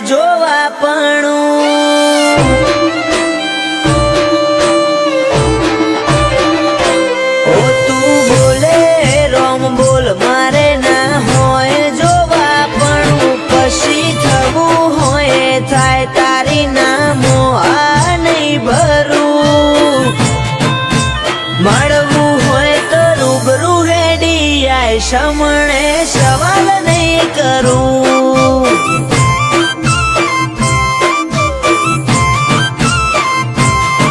જોવા પણ ઓ તું બોલે રોમ બોલ મારે ના હોય જોવા પણ પછી થવું હોય થાય તારી નામો આ નહીં ભરું મળવું હોય તો રૂબરૂ હેડી આય સમણે સવાલ નહીં કરું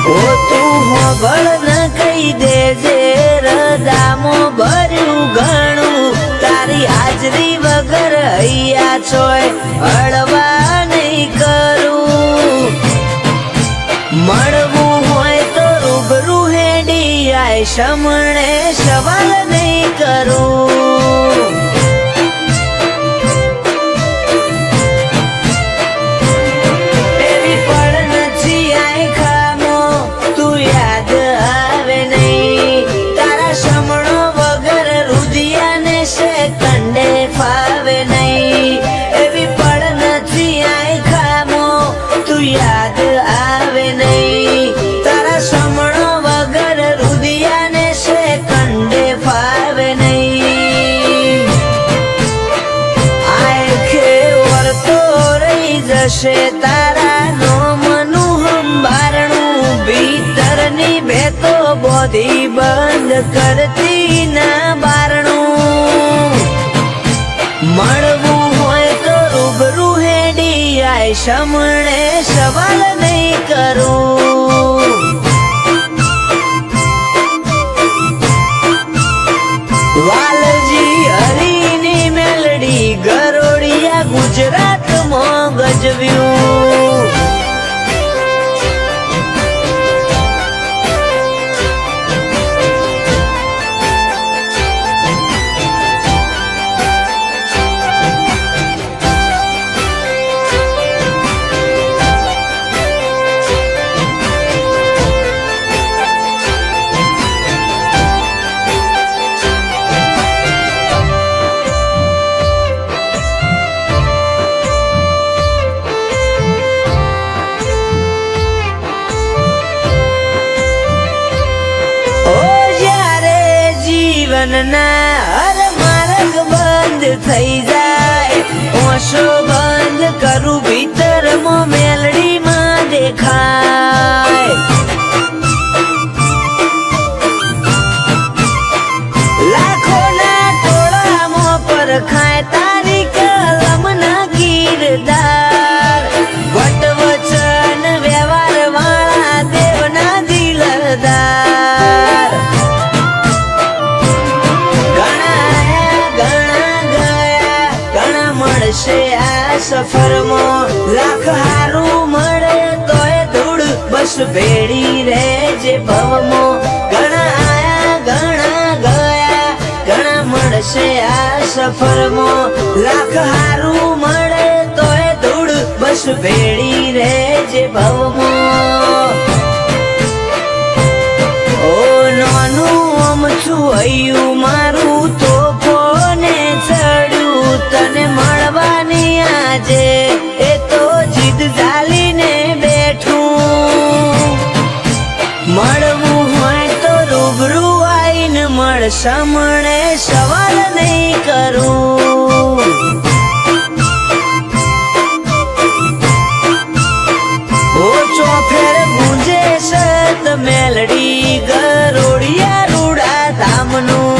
ઓ તું હોબળ ન કહી દેજે રદામો ભર્યું ઘણું તારી હાજરી વગર હૈયા છોય હળવા નહીં કરું મળવું હોય તો રૂબરૂ હેડી આય સમણે સવાલ નહીં કરું એવી પણ નથી આય ખામો તું યાદ આવે નહીં તારા સમણો વગર રુધિયાને સેકંડે ફાવે નહીં એવી પણ નથી આય ખામો તું યાદ આવે નહીં તારા સમણો વગર રુધિયાને સેકંડે ફાવે નહીં આય ખેવર તો રહી જશે તારા નોમનું હંબારણું ભીતરની ભેતો બોધી બંધ કરતી ના બારણું મળવું હોય તો રૂબરૂ હેડી આય સમણે સવાલ નહીં કરું વાલજી હરીની મેલડી ગરોડિયા ગુજરાતમાં ગજવ્યું ના હર માર્ગ બંધ થઈ જાય ઓશો બંધ કરું ભીતરમાં મેલડીમાં દેખાય લાખોના ટોળામાં પરખાય તારી કલમના કીરદાર વટવચન વ્યવહાર વાળા દેવના દિલદાર આ સફરમાં લાખ હારું મળે તોય ધૂળ બસ ભેડી રહેજે ભવમાં ઘણા આયા ઘણા ગયા ઘણા મળશે આ સફરમાં લાખ હારું મળે તોય ધૂળ બસ ભેડી રહેજે ભવમાં ઓ નાનું અમથું હૈયું મારું તોફોને ચડ્યું તને મળવાની આજે એ તો જીદ ઝાલીને બેઠું મળવું હોય તો રૂબરૂ આઈને મળ સમણે સવાલ નહીં કરું ઓ ચોફેર ગુંજે સત મેલડી ગરોડિયા રૂડા ધામનું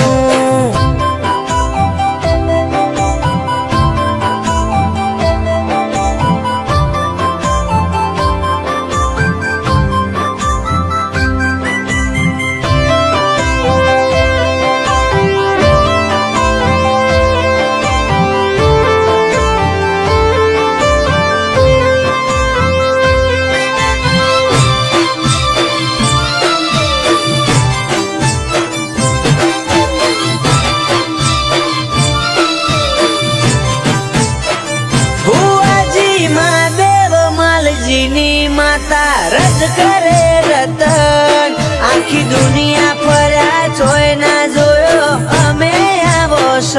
રજ કરે રતન આખી દુનિયા ફર્યા જોઈ ના જોયો અમે આવો સત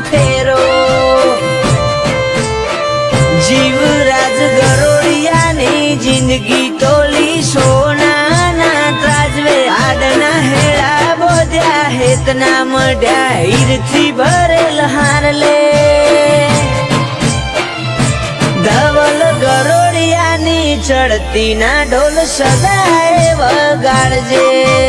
ફેરો જીવરાજ ગરોડિયાની જિંદગી તોલી સોનાના ત્રાજવે આડના હેડા બોધ્યા હેતના મઢ્યા હીરથી ભરેલ હારલે ધવલ ગરોડિયાની ચડતી ના ઢોલ સદાય વગાડજે